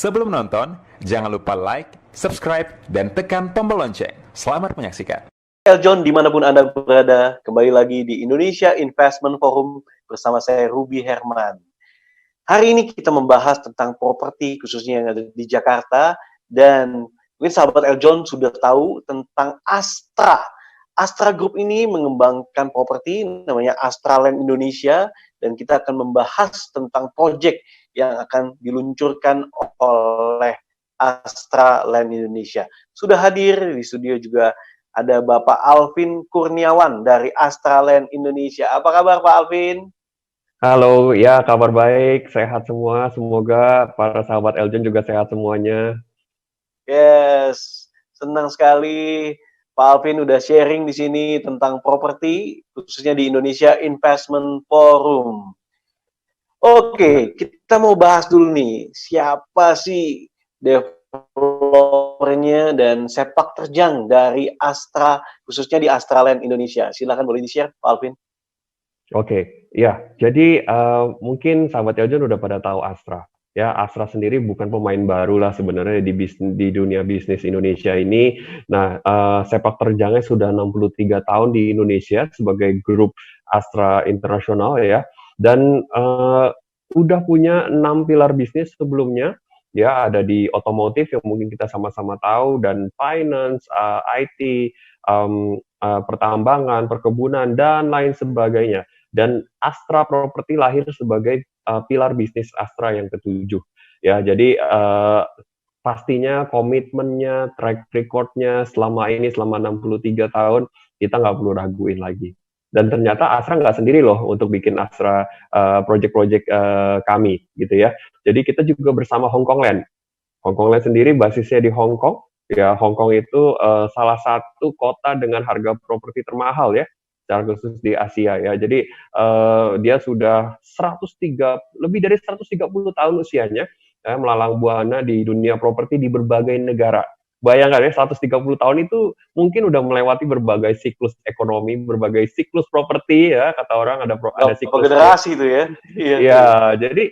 Sebelum nonton, jangan lupa like, subscribe, dan tekan tombol lonceng. Selamat menyaksikan. Eljon, dimanapun Anda berada, kembali lagi di Indonesia Investment Forum bersama saya, Ruby Herman. Hari ini kita membahas tentang properti, khususnya yang ada di Jakarta, dan mungkin sahabat Eljon sudah tahu tentang Astra. Astra Group ini mengembangkan properti, namanya Astra Land Indonesia, dan kita akan membahas tentang proyek yang akan diluncurkan oleh Astra Land Indonesia. Sudah hadir di studio juga ada Bapak Alvin Kurniawan dari Astra Land Indonesia. Apa kabar Pak Alvin? Halo, ya kabar baik, sehat semua. Semoga para sahabat Eljon juga sehat semuanya. Yes, senang sekali Pak Alvin udah sharing di sini tentang properti, khususnya di Indonesia Investment Forum. Oke, kita mau bahas dulu nih, siapa sih developernya dan sepak terjang dari Astra, khususnya di Astra Land Indonesia. Silakan boleh di-share, Pak Alvin. Oke, ya. Jadi mungkin sahabat Eljon udah pada tahu Astra. Ya, Astra sendiri bukan pemain baru lah sebenarnya di dunia bisnis Indonesia ini. Nah, sepak terjangnya sudah 63 tahun di Indonesia sebagai grup Astra Internasional ya. Dan udah punya 6 pilar bisnis sebelumnya. Ya, ada di otomotif yang mungkin kita sama-sama tahu, dan finance, IT, pertambangan, perkebunan, dan lain sebagainya. Dan Astra Property lahir sebagai pilar bisnis Astra yang ketujuh. Ya, jadi pastinya komitmennya, track record-nya selama 63 tahun, kita nggak perlu raguin lagi. Dan ternyata Astra nggak sendiri loh untuk bikin Astra project-project kami, gitu ya. Jadi kita juga bersama Hong Kong Land. Hong Kong Land sendiri basisnya di Hong Kong. Ya, Hong Kong itu salah satu kota dengan harga properti termahal ya, secara khusus di Asia ya. Jadi dia sudah lebih dari 130 tahun usianya, ya, melalang buana di dunia properti di berbagai negara. Bayangkan ya, 130 tahun itu mungkin udah melewati berbagai siklus ekonomi, berbagai siklus properti ya, kata orang ada siklus generasi itu ya. Iya, jadi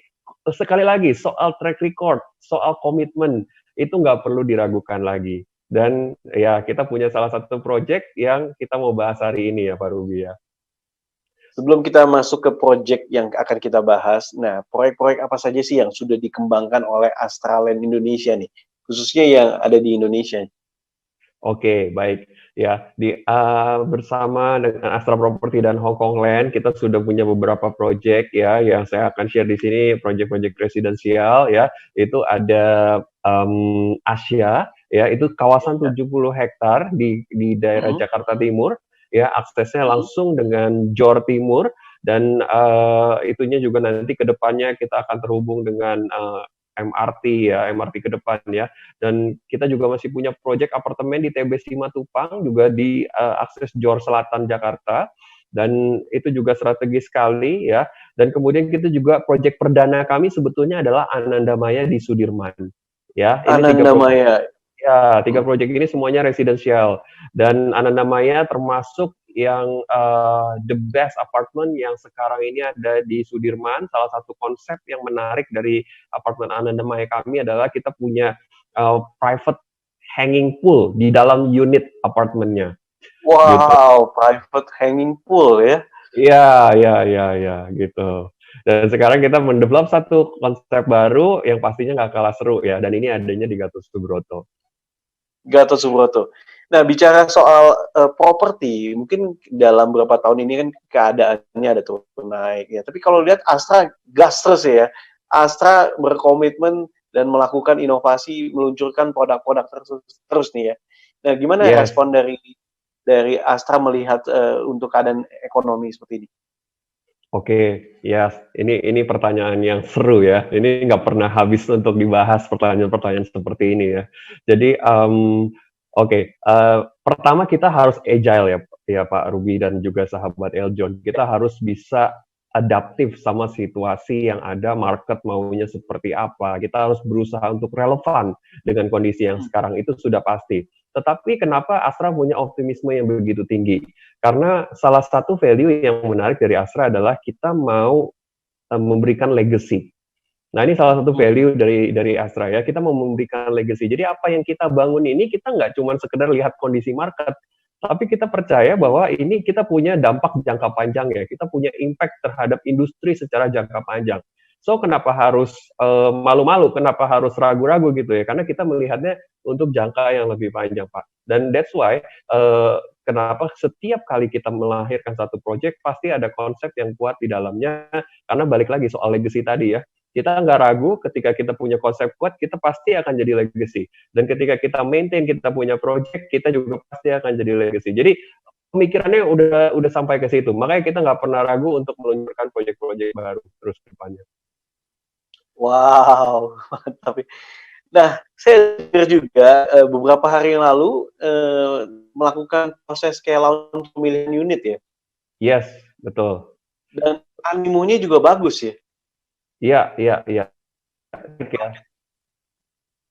sekali lagi soal track record, soal komitmen itu nggak perlu diragukan lagi. Dan ya, kita punya salah satu project yang kita mau bahas hari ini ya Pak Ruby ya. Sebelum kita masuk ke proyek yang akan kita bahas, nah proyek-proyek apa saja sih yang sudah dikembangkan oleh Astra Land Indonesia nih, khususnya yang ada di Indonesia? Oke, baik. Ya, bersama dengan Astra Property dan Hong Kong Land, kita sudah punya beberapa proyek ya, yang saya akan share di sini, proyek-proyek residensial ya. Itu ada Asia, ya, itu kawasan 70 hektar di daerah Jakarta Timur, ya, aksesnya langsung dengan Johor Timur, dan itunya juga nanti ke depannya kita akan terhubung dengan MRT ya, MRT ke depan ya. Dan kita juga masih punya proyek apartemen di TB Simatupang, juga di akses Johor Selatan Jakarta, dan itu juga strategis sekali ya. Dan kemudian kita juga proyek perdana kami sebetulnya adalah Anandamaya di Sudirman ya. Ini Anandamaya. Tiga proyek ini semuanya residensial, dan Anandamaya termasuk yang the best apartment yang sekarang ini ada di Sudirman. Salah satu konsep yang menarik dari apartemen Anandamaya kami adalah kita punya private hanging pool di dalam unit apartemennya. Wow, gitu. Private hanging pool ya? Iya, gitu. Dan sekarang kita mendevelop satu konsep baru yang pastinya nggak kalah seru ya, dan ini adanya di Gatot Subroto. Gatot Subroto. Nah, bicara soal properti, mungkin dalam beberapa tahun ini kan keadaannya ada turun naik ya. Tapi kalau lihat Astra gas terus ya. Astra berkomitmen dan melakukan inovasi, meluncurkan produk-produk terus nih ya. Nah, gimana respon dari Astra melihat untuk keadaan ekonomi seperti ini? Oke, ya, ini pertanyaan yang seru ya. Ini nggak pernah habis untuk dibahas pertanyaan-pertanyaan seperti ini ya. Jadi pertama kita harus agile ya Pak Ruby dan juga sahabat Eljon. Kita harus bisa adaptif sama situasi yang ada, market maunya seperti apa. Kita harus berusaha untuk relevan dengan kondisi yang sekarang, itu sudah pasti. Tetapi kenapa Astra punya optimisme yang begitu tinggi? Karena salah satu value yang menarik dari Astra adalah kita mau memberikan legacy. Nah, ini salah satu value dari Astra ya. Kita mau memberikan legacy. Jadi apa yang kita bangun ini kita nggak cuma sekedar lihat kondisi market, tapi kita percaya bahwa ini kita punya dampak jangka panjang ya. Kita punya impact terhadap industri secara jangka panjang. So kenapa harus malu-malu? Kenapa harus ragu-ragu gitu ya? Karena kita melihatnya untuk jangka yang lebih panjang, Pak. Dan that's why kenapa setiap kali kita melahirkan satu project pasti ada konsep yang kuat di dalamnya. Karena balik lagi soal legacy tadi ya, kita nggak ragu ketika kita punya konsep kuat, kita pasti akan jadi legacy. Dan ketika kita maintain, kita punya project, kita juga pasti akan jadi legacy. Jadi pemikirannya udah sampai ke situ. Makanya kita nggak pernah ragu untuk meluncurkan project-project baru terus ke depannya. Wow, mantap. Nah, saya dengar juga beberapa hari yang lalu melakukan proses kayak launch pemilihan unit ya. Yes, betul. Dan animonya juga bagus ya. Iya.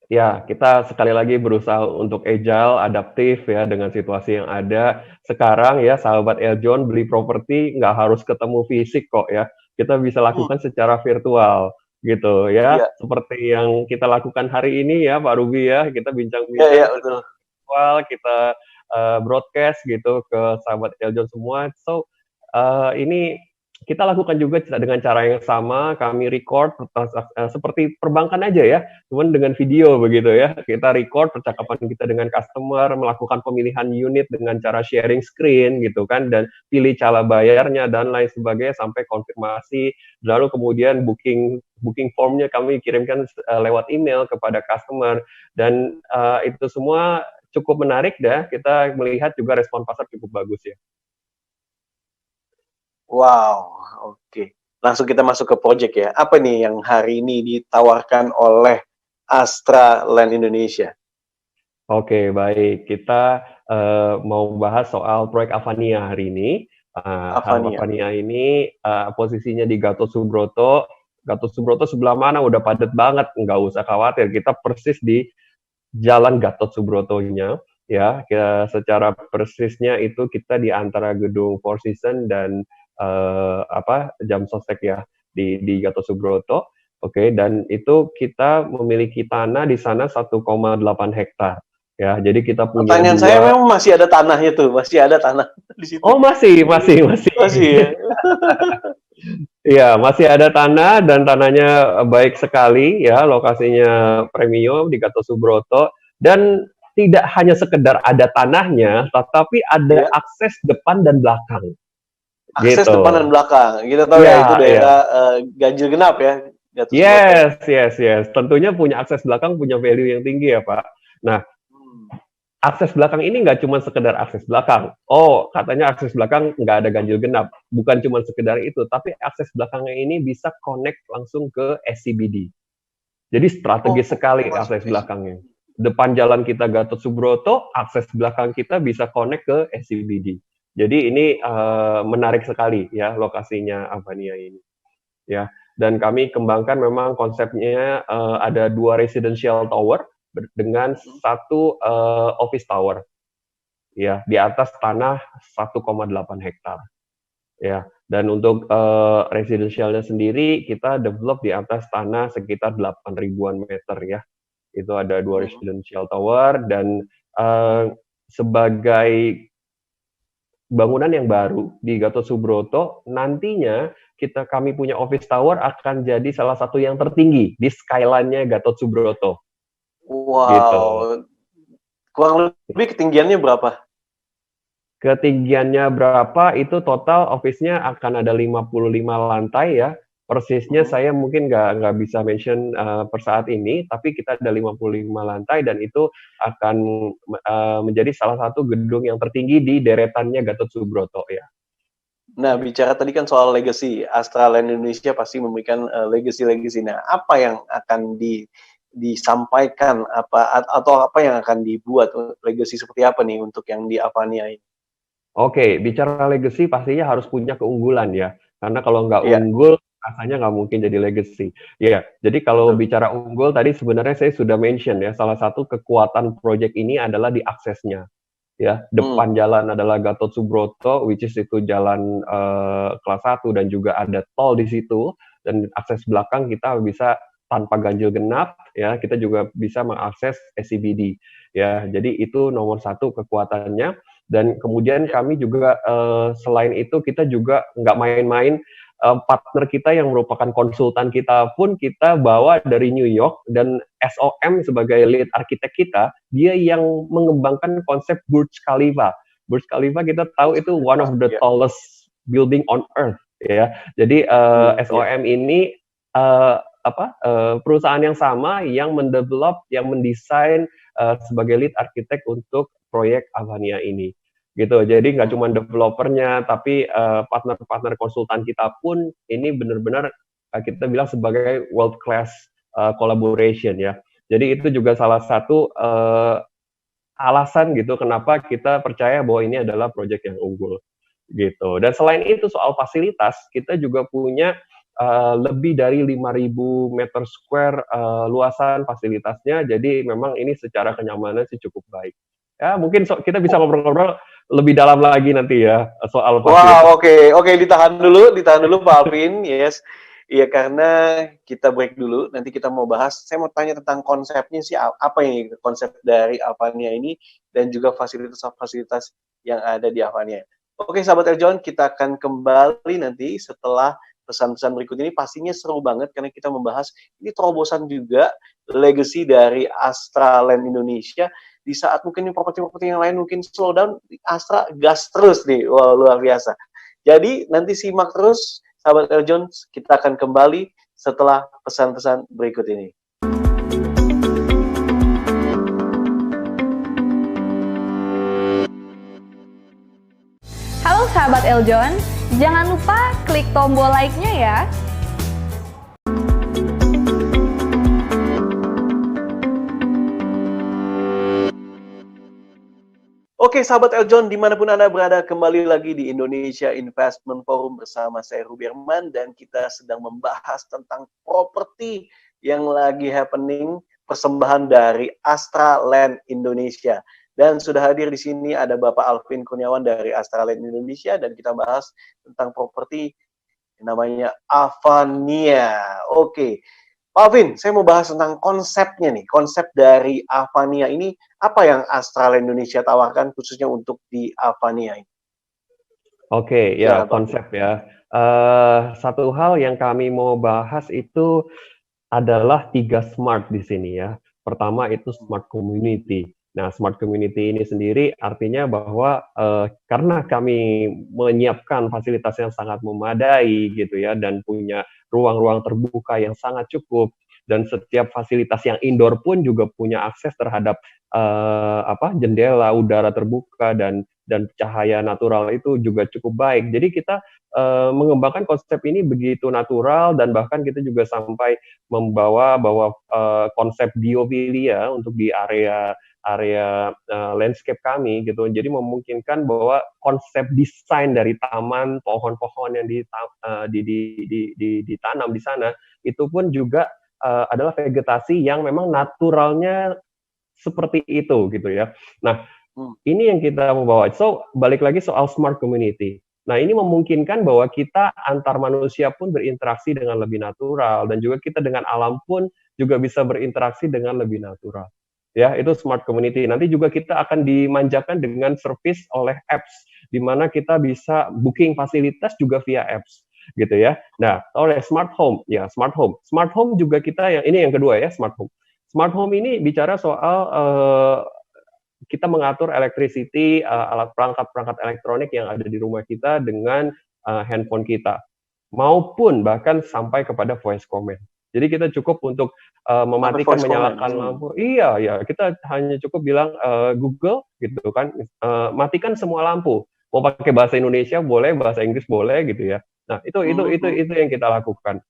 Ya, kita sekali lagi berusaha untuk agile, adaptif ya dengan situasi yang ada. Sekarang ya, sahabat Eljon beli properti nggak harus ketemu fisik kok ya. Kita bisa lakukan secara virtual gitu ya. Iya. Seperti yang kita lakukan hari ini ya, Pak Ruby ya. Kita bincang-bincang Iya, betul. virtual, kita broadcast gitu ke sahabat Eljon semua. So, ini kita lakukan juga dengan cara yang sama, kami record seperti perbankan aja ya, cuman dengan video begitu ya. Kita record percakapan kita dengan customer, melakukan pemilihan unit dengan cara sharing screen gitu kan, dan pilih cara bayarnya dan lain sebagainya sampai konfirmasi. Lalu kemudian booking formnya kami kirimkan lewat email kepada customer, dan itu semua cukup menarik dah. Kita melihat juga respon pasar cukup bagus ya. Wow, oke. Langsung kita masuk ke project ya. Apa nih yang hari ini ditawarkan oleh Astra Land Indonesia? Oke, baik. Kita mau bahas soal proyek Avania hari ini. Avania ini posisinya di Gatot Subroto. Gatot Subroto sebelah mana? Udah padat banget, nggak usah khawatir. Kita persis di Jalan Gatot Subroto-nya. Ya, secara persisnya itu kita di antara gedung Four Seasons dan Jam Sostek ya di Gatot Subroto. Oke, dan itu kita memiliki tanah di sana 1,8 hektar. Ya, jadi kita punya. Pertanyaan saya memang masih ada tanahnya tuh, masih ada tanah di situ. Oh, masih. Masih ya. Iya, masih ada tanah dan tanahnya baik sekali ya, lokasinya premium di Gatot Subroto, dan tidak hanya sekedar ada tanahnya, tetapi ada akses depan dan belakang. Akses gitu. Depan dan belakang. Kita tahu ya itu daerah ganjil genap ya. Yes. Tentunya punya akses belakang, punya value yang tinggi ya Pak. Nah, akses belakang ini nggak cuma sekedar akses belakang. Oh, katanya akses belakang nggak ada ganjil genap. Bukan cuma sekedar itu, tapi akses belakangnya ini bisa connect langsung ke SCBD. Jadi strategis sekali akses belakangnya. Depan jalan kita Gatot Subroto, akses belakang kita bisa connect ke SCBD. Jadi ini menarik sekali ya lokasinya Avania ini. Ya, dan kami kembangkan memang konsepnya ada 2 residential tower dengan 1 office tower. Ya, di atas tanah 1,8 hektar. Ya, dan untuk residentialnya sendiri kita develop di atas tanah sekitar 8.000-an meter ya. Itu ada 2 residential tower, dan sebagai bangunan yang baru di Gatot Subroto, nantinya kami punya office tower akan jadi salah satu yang tertinggi di skyline-nya Gatot Subroto. Wow. Gitu. Kurang lebih ketinggiannya berapa? Ketinggiannya berapa itu total office-nya akan ada 55 lantai ya. Persisnya saya mungkin nggak bisa mention per saat ini, tapi kita ada 55 lantai dan itu akan menjadi salah satu gedung yang tertinggi di deretannya Gatot Subroto ya. Nah, bicara tadi kan soal legacy, Astra Land Indonesia pasti memberikan legacy. Nah, apa yang akan disampaikan atau apa yang akan dibuat, legacy seperti apa nih untuk yang di Avania ini? Oke, bicara legacy pastinya harus punya keunggulan ya. Karena kalau nggak unggul, rasanya nggak mungkin jadi legacy. Ya, jadi kalau bicara unggul tadi sebenarnya saya sudah mention ya, salah satu kekuatan project ini adalah di aksesnya. Ya, depan jalan adalah Gatot Subroto, which is itu jalan kelas 1 dan juga ada tol di situ, dan akses belakang kita bisa tanpa ganjil genap, ya kita juga bisa mengakses SCBD, ya. Jadi itu nomor satu kekuatannya. Dan kemudian kami juga selain itu kita juga nggak main-main, partner kita yang merupakan konsultan kita pun kita bawa dari New York, dan SOM sebagai lead arsitek kita, dia yang mengembangkan konsep Burj Khalifa. Burj Khalifa kita tahu itu one of the tallest building on earth, ya. Jadi SOM ini perusahaan yang sama yang mendevelop, yang mendesain sebagai lead arsitek untuk proyek Avania ini, gitu. Jadi nggak cuma developernya, tapi partner-partner konsultan kita pun ini benar-benar kita bilang sebagai world class collaboration, ya. Jadi itu juga salah satu alasan gitu kenapa kita percaya bahwa ini adalah proyek yang unggul, gitu. Dan selain itu soal fasilitas, kita juga punya lebih dari 5.000 meter square luasan fasilitasnya, jadi memang ini secara kenyamanan sih cukup baik. Ya, mungkin kita bisa ngobrol-ngobrol lebih dalam lagi nanti ya soal fasilitas. Wow, oke, ditahan dulu Pak Alvin, yes. Iya, karena kita break dulu, nanti kita mau bahas, saya mau tanya tentang konsepnya sih, apa ini konsep dari Avania ini, dan juga fasilitas-fasilitas yang ada di Avania. Oke, sahabat Eljon, kita akan kembali nanti setelah pesan-pesan berikut ini. Pastinya seru banget, karena kita membahas, ini terobosan juga, legacy dari Astra Land Indonesia, di saat mungkin properti-properti yang lain mungkin slow down, Astra gas terus nih, wah luar biasa. Jadi, nanti simak terus, sahabat Eljon, kita akan kembali setelah pesan-pesan berikut ini. Halo sahabat Eljon, jangan lupa klik tombol like-nya ya. Oke, sahabat Eljon, dimanapun Anda berada, kembali lagi di Indonesia Investment Forum bersama saya Ruby Herman, dan kita sedang membahas tentang properti yang lagi happening, persembahan dari Astra Land Indonesia. Dan sudah hadir di sini ada Bapak Alvin Kurniawan dari Astra Land Indonesia, dan kita bahas tentang properti yang namanya Avania. Oke, Pak Alvin, saya mau bahas tentang konsepnya nih, konsep dari Avania ini, apa yang Astra Land Indonesia tawarkan khususnya untuk di Avania ini? Oke, ya konsep ya. Satu hal yang kami mau bahas itu adalah 3 smart di sini ya. Pertama itu smart community. Nah, smart community ini sendiri artinya bahwa karena kami menyiapkan fasilitas yang sangat memadai gitu ya, dan punya ruang-ruang terbuka yang sangat cukup, dan setiap fasilitas yang indoor pun juga punya akses terhadap jendela, udara terbuka, dan cahaya natural itu juga cukup baik. Jadi kita mengembangkan konsep ini begitu natural, dan bahkan kita juga sampai membawa konsep biophilia untuk di area landscape kami gitu. Jadi memungkinkan bahwa konsep desain dari taman, pohon-pohon yang ditanam di sana itu pun juga adalah vegetasi yang memang naturalnya seperti itu gitu ya. Nah, ini yang kita membawa. So, balik lagi soal smart community. Nah, ini memungkinkan bahwa kita antar manusia pun berinteraksi dengan lebih natural, dan juga kita dengan alam pun juga bisa berinteraksi dengan lebih natural. Ya, itu smart community. Nanti juga kita akan dimanjakan dengan service oleh apps, di mana kita bisa booking fasilitas juga via apps, gitu ya. Nah, oleh smart home, ya smart home. Smart home juga kita ini yang kedua ya, smart home. Smart home ini bicara soal kita mengatur electricity, alat perangkat elektronik yang ada di rumah kita dengan handphone kita, maupun bahkan sampai kepada voice command. Jadi kita cukup untuk mematikan, menyalakan lampu. Iya, ya, kita hanya cukup bilang Google gitu kan, matikan semua lampu. Mau pakai bahasa Indonesia boleh, bahasa Inggris boleh gitu ya. Nah, itu yang kita lakukan.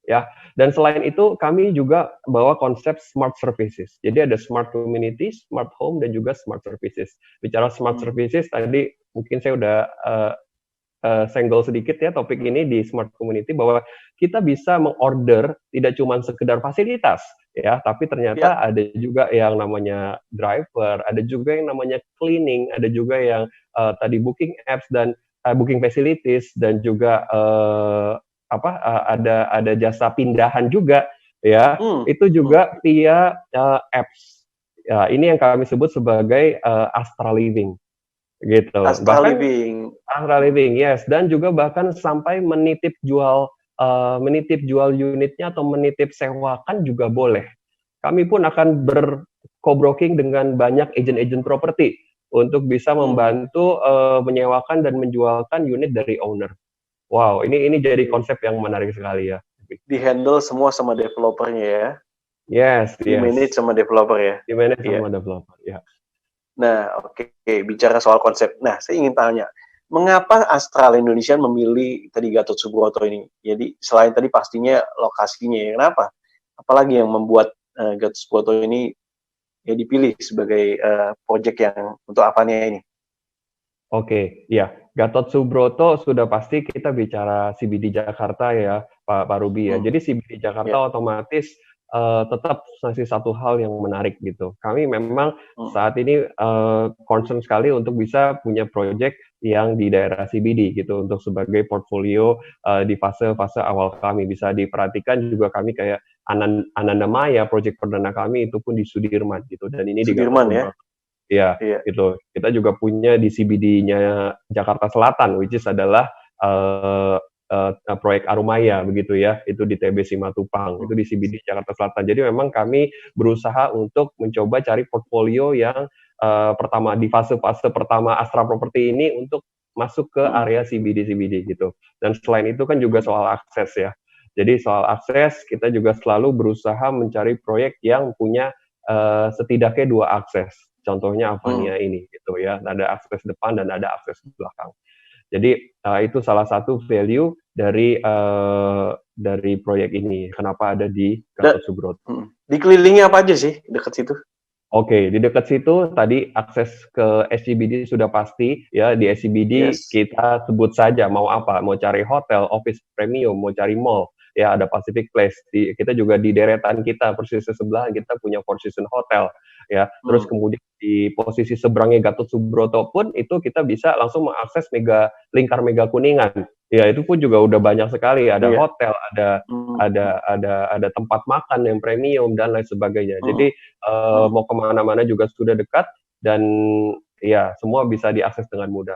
Ya, dan selain itu kami juga bawa konsep smart services. Jadi ada smart community, smart home, dan juga smart services. Bicara smart services tadi mungkin saya udah senggol sedikit ya topik ini di smart community, bahwa kita bisa mengorder tidak cuma sekedar fasilitas ya, tapi ternyata ada juga yang namanya driver, ada juga yang namanya cleaning, ada juga yang tadi booking apps dan booking facilities, dan juga ada jasa pindahan juga. ya, Hmm. itu juga via apps. Ya, ini yang kami sebut sebagai Astra Living, gitu. Astra Bahkan Living. Astra Living, yes, dan juga bahkan sampai menitip jual unitnya atau menitip sewakan juga boleh. Kami pun akan co-broking dengan banyak agent-agent properti untuk bisa membantu menyewakan dan menjualkan unit dari owner. Wow, ini jadi konsep yang menarik sekali ya. Di-handle semua sama developernya ya. Yes, Di-manage sama developer ya. Di-manage Iya. sama developer, ya. Nah, oke. Bicara soal konsep. Nah, saya ingin tanya, mengapa Astral Indonesia memilih tadi Gatot Subroto ini? Jadi, selain tadi pastinya lokasinya, ya, kenapa? Apalagi yang membuat Gatot Subroto ini ya dipilih sebagai proyek yang untuk Avania ini? Oke, ya. Gatot Subroto sudah pasti kita bicara CBD Jakarta ya, Pak Ruby ya. Jadi CBD Jakarta otomatis tetap masih satu hal yang menarik gitu. Kami memang saat ini concern sekali untuk bisa punya proyek yang di daerah CBD gitu untuk sebagai portfolio di fase-fase awal kami. Bisa diperhatikan juga kami kayak Ananda Maya, proyek perdana kami itu pun di Sudirman gitu. Dan ini di Gatot Sudirman ya? Subroto. Ya, gitu. Kita juga punya di CBD-nya Jakarta Selatan, which is adalah proyek Arumaya begitu ya, itu di TB Simatupang, itu di CBD Jakarta Selatan. Jadi memang kami berusaha untuk mencoba cari portfolio yang pertama di fase-fase pertama Astra Property ini untuk masuk ke area CBD gitu. Dan selain itu kan juga soal akses ya. Jadi soal akses kita juga selalu berusaha mencari proyek yang punya setidaknya 2 akses. Contohnya Avania ini gitu ya, ada akses depan dan ada akses belakang. Jadi itu salah satu value dari proyek ini. Kenapa ada di Gatot Subroto? Dikelilingi apa aja sih dekat situ? Oke, di dekat situ tadi akses ke SCBD sudah pasti ya. Di SCBD kita sebut saja mau apa, mau cari hotel, office premium, mau cari mall. Ya ada Pacific Place. Kita juga di deretan kita persis sebelah kita punya Four Seasons Hotel ya. Terus kemudian di posisi seberangnya Gatot Subroto pun itu kita bisa langsung mengakses lingkar Mega Kuningan. Ya itu pun juga udah banyak sekali, ada hotel, ada tempat makan yang premium dan lain sebagainya. Jadi mau kemana-mana juga sudah dekat dan ya semua bisa diakses dengan mudah.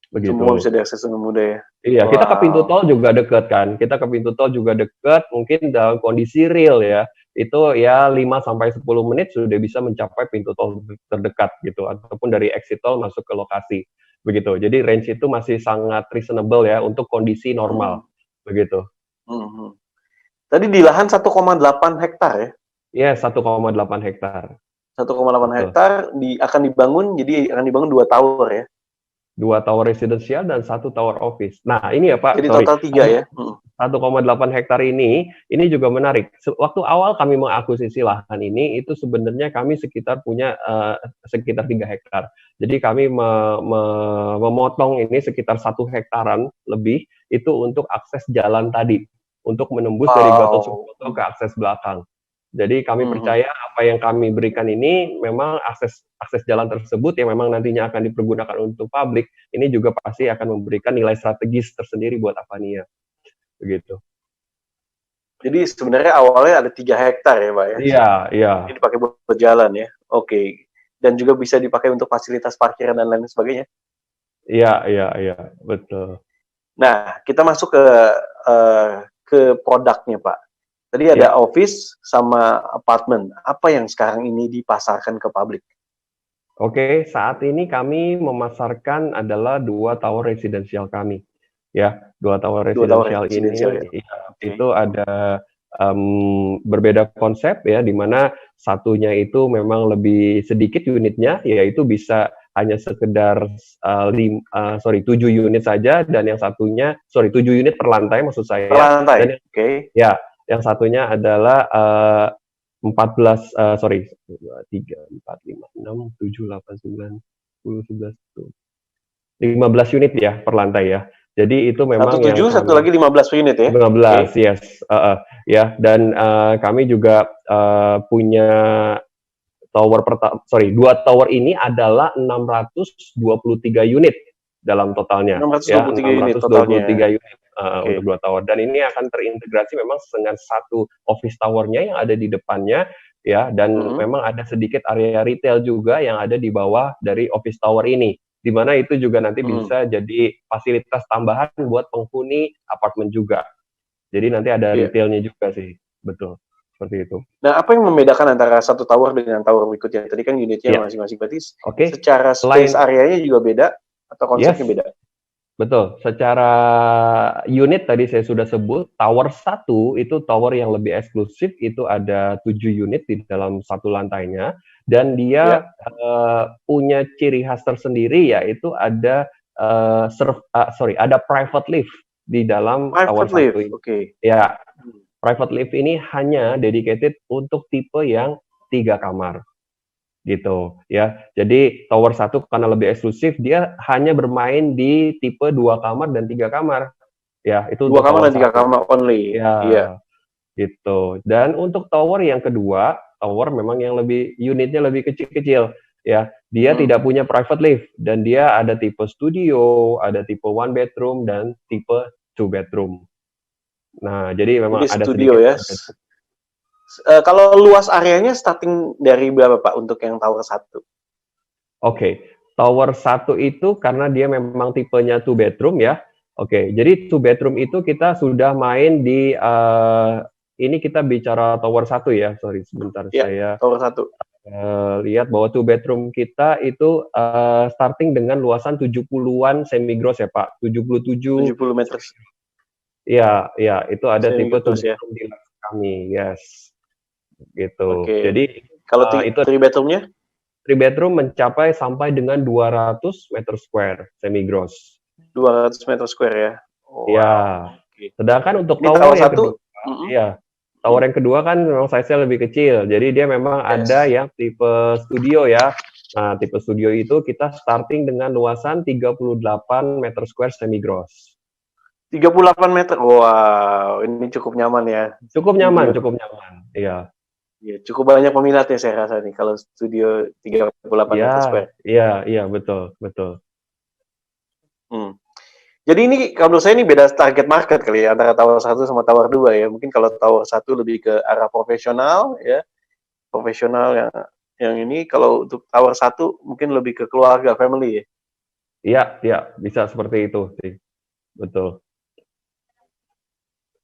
Begitu. Semua bisa diakses dengan mudah ya. Iya, kita ke pintu tol juga dekat kan. Kita ke pintu tol juga dekat, mungkin dalam kondisi real ya. Itu ya 5-10 menit sudah bisa mencapai pintu tol terdekat gitu, ataupun dari exit tol masuk ke lokasi. Begitu. Jadi range itu masih sangat reasonable ya untuk kondisi normal. Begitu. Tadi di lahan 1,8 hektar ya? Iya, 1,8 hektar. 1,8 hektar akan dibangun, jadi akan dibangun 2 tower ya? 2 tower residensial dan 1 tower office. Nah, ini ya Pak, jadi total 3 ya? 1,8 hektar ini juga menarik. Waktu awal kami mengakuisisi lahan ini, itu sebenarnya kami sekitar punya sekitar 3 hektar. Jadi kami memotong ini sekitar 1 hektaran lebih, itu untuk akses jalan tadi, untuk menembus dari Gatot Subroto ke akses belakang. Jadi kami percaya apa yang kami berikan ini memang akses jalan tersebut yang memang nantinya akan dipergunakan untuk publik, ini juga pasti akan memberikan nilai strategis tersendiri buat Avania. Begitu. Jadi sebenarnya awalnya ada 3 hektar ya Pak ya? Iya. Ini dipakai buat jalan ya? Oke. Dan juga bisa dipakai untuk fasilitas parkiran dan lain sebagainya? Iya. Betul. Nah, kita masuk ke produknya Pak. Tadi ada office sama apartemen. Apa yang sekarang ini dipasarkan ke publik? Oke, saat ini kami memasarkan adalah 2 tower residensial kami. Ya, 2 tower residensial ini itu ada berbeda konsep ya, di mana satunya itu memang lebih sedikit unitnya, yaitu bisa hanya sekedar 7 unit saja, dan yang satunya 7 unit per lantai maksud saya. Per lantai. Oke. Ya, yang satunya adalah 3, 4, 5, 6, 7, 8, 9, 10, 11, 15 unit ya per lantai ya. Jadi itu memang satu 7, satu lagi 15 unit ya? 15, yes. Ya, dan kami juga punya tower 2 tower ini adalah 623 unit dalam totalnya. 623 unit totalnya. 623 unit untuk 2 tower. Dan ini akan terintegrasi memang dengan satu office tower-nya yang ada di depannya, ya, dan memang ada sedikit area retail juga yang ada di bawah dari office tower ini, di mana itu juga nanti bisa jadi fasilitas tambahan buat penghuni apartemen juga. Jadi nanti ada retailnya juga sih, betul, seperti itu. Nah, apa yang membedakan antara satu tower dengan tower berikutnya? Tadi kan unitnya masing-masing, berarti secara space areanya juga beda atau konsepnya beda? Betul, secara unit tadi saya sudah sebut, tower 1 itu tower yang lebih eksklusif, itu ada 7 unit di dalam satu lantainya, dan dia punya ciri khas tersendiri, yaitu ada ada private lift di dalam tower 1 ini. Ya, private lift ini hanya dedicated untuk tipe yang 3 kamar. Gitu ya. Jadi tower 1 karena lebih eksklusif, dia hanya bermain di tipe 2 kamar dan 3 kamar. Ya, itu 2 kamar dan 3 kamar only. Ya, gitu. Dan untuk tower yang kedua, tower memang yang unitnya lebih kecil-kecil ya. Dia tidak punya private lift dan dia ada tipe studio, ada tipe 1 bedroom dan tipe 2 bedroom. Nah, jadi memang ada studio sedikit kalau luas areanya starting dari berapa Pak untuk yang tower 1? Tower 1 itu karena dia memang tipenya 2 bedroom ya. Jadi 2 bedroom itu kita sudah main di ini kita bicara tower 1 ya. Sorry sebentar saya tower 1. Lihat bahwa 2 bedroom kita itu starting dengan luasan 70-an semi gross ya Pak. 70 meter. Iya, itu ada tipe 2 bedroom di kami, yes. Gitu. Jadi kalau itu 3 bedroomnya? 3 bedroom mencapai sampai dengan 200 meter square semi gross. 200 meter square ya. Iya. Sedangkan untuk tower yang kedua, tower yang kedua kan memang size-nya lebih kecil. Jadi dia memang ada yang tipe studio ya. Nah, tipe studio itu kita starting dengan luasan 38 meter square semi gross. 38 meter. Wow, ini cukup nyaman ya. Cukup nyaman. Iya. Ya, cukup banyak peminatnya saya rasa nih kalau studio 38 meter square. Iya, betul. Jadi ini kalau menurut saya ini beda target market kali ya antara tower 1 sama tower 2 ya. Mungkin kalau tower 1 lebih ke arah profesional ya. Profesional yang ini kalau untuk tower 1 mungkin lebih ke keluarga, family ya. Iya, bisa seperti itu sih. Betul.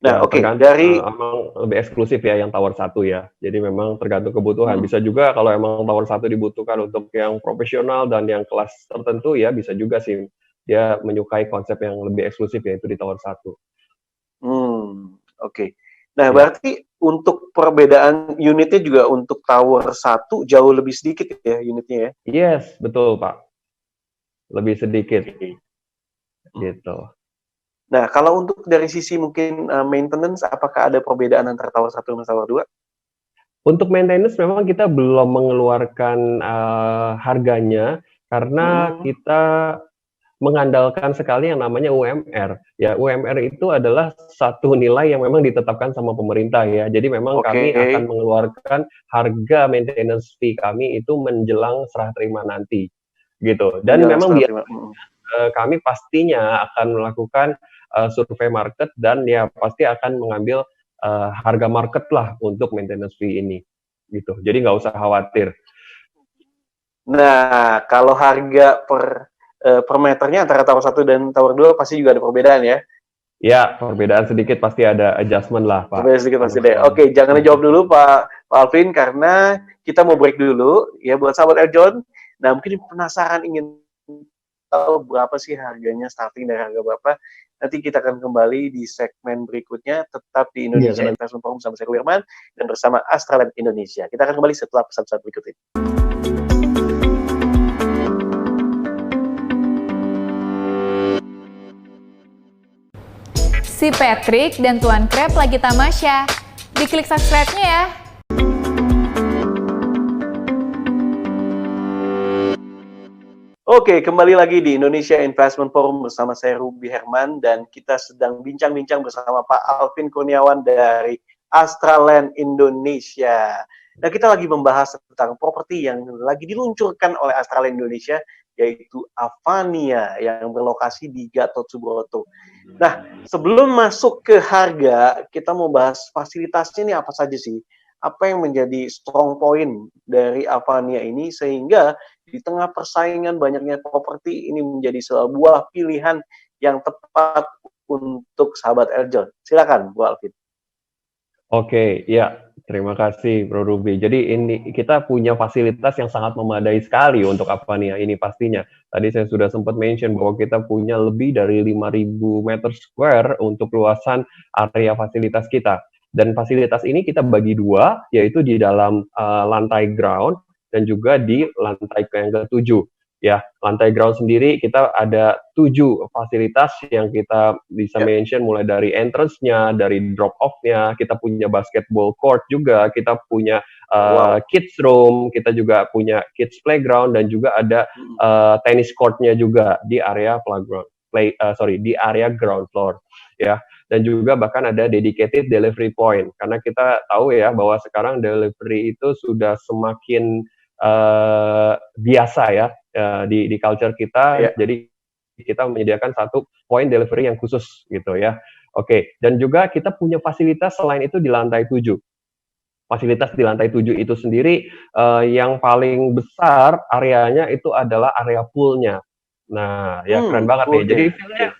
Nah, dari emang lebih eksklusif ya yang tower 1 ya. Jadi memang tergantung kebutuhan. Bisa juga kalau emang tower 1 dibutuhkan untuk yang profesional dan yang kelas tertentu ya bisa juga sih. Dia menyukai konsep yang lebih eksklusif yaitu di tower 1. Nah, berarti untuk perbedaan unitnya juga untuk tower 1 jauh lebih sedikit ya unitnya ya? Yes, betul Pak. Lebih sedikit. Gitu. Nah, kalau untuk dari sisi mungkin maintenance, apakah ada perbedaan antara tower 1 dan tower 2? Untuk maintenance memang kita belum mengeluarkan harganya karena kita mengandalkan sekali yang namanya UMR. Ya, UMR itu adalah satu nilai yang memang ditetapkan sama pemerintah ya. Jadi memang kami akan mengeluarkan harga maintenance fee kami itu menjelang serah terima nanti. Gitu. Dan memang kami pastinya akan melakukan survei market dan ya pasti akan mengambil harga market lah untuk maintenance fee ini gitu. Jadi nggak usah khawatir. Nah, kalau harga per meternya antara tower 1 dan tower 2 pasti juga ada perbedaan ya? Ya, perbedaan sedikit pasti ada adjustment lah Pak. Perbedaan sedikit pasti ada. Jangan dijawab dulu Pak Alvin karena kita mau break dulu ya buat sahabat Eljon. Nah, mungkin penasaran ingin tahu berapa sih harganya, starting dari harga berapa. Nanti kita akan kembali di segmen berikutnya, tetap di Indonesia Investment Forum bersama saya Wirman dan bersama Astraland Indonesia. Kita akan kembali setelah pesan-pesan berikut ini. Si Patrick dan Tuan Crab lagi tamasya. Diklik subscribe-nya ya. Kembali lagi di Indonesia Investment Forum bersama saya Ruby Herman dan kita sedang bincang-bincang bersama Pak Alvin Kurniawan dari Astraland Indonesia. Nah, kita lagi membahas tentang properti yang lagi diluncurkan oleh Astraland Indonesia yaitu Avania yang berlokasi di Gatot Subroto. Nah, sebelum masuk ke harga, kita mau bahas fasilitasnya ini apa saja sih? Apa yang menjadi strong point dari Avania ini sehingga di tengah persaingan banyaknya properti ini menjadi sebuah pilihan yang tepat untuk sahabat Eljon. Silakan, Bu Alvin. Oke, ya, terima kasih Bro Ruby. Jadi ini kita punya fasilitas yang sangat memadai sekali untuk Avania ini pastinya. Tadi saya sudah sempat mention bahwa kita punya lebih dari 5.000 meter square untuk luasan area fasilitas kita. Dan fasilitas ini kita bagi dua, yaitu di dalam lantai ground dan juga di lantai yang ke-7. Ya, lantai ground sendiri kita ada 7 fasilitas yang kita bisa mention mulai dari entrance-nya, dari drop-off-nya, kita punya basketball court juga, kita punya kids room, kita juga punya kids playground dan juga ada tennis court-nya juga di area playground. Di area ground floor ya. Dan juga bahkan ada dedicated delivery point karena kita tahu ya bahwa sekarang delivery itu sudah semakin biasa ya di culture kita, jadi kita menyediakan satu point delivery yang khusus gitu ya. Oke, dan juga kita punya fasilitas selain itu di lantai 7. Fasilitas di lantai 7 itu sendiri yang paling besar areanya itu adalah area poolnya. Nah, ya keren banget nih. Jadi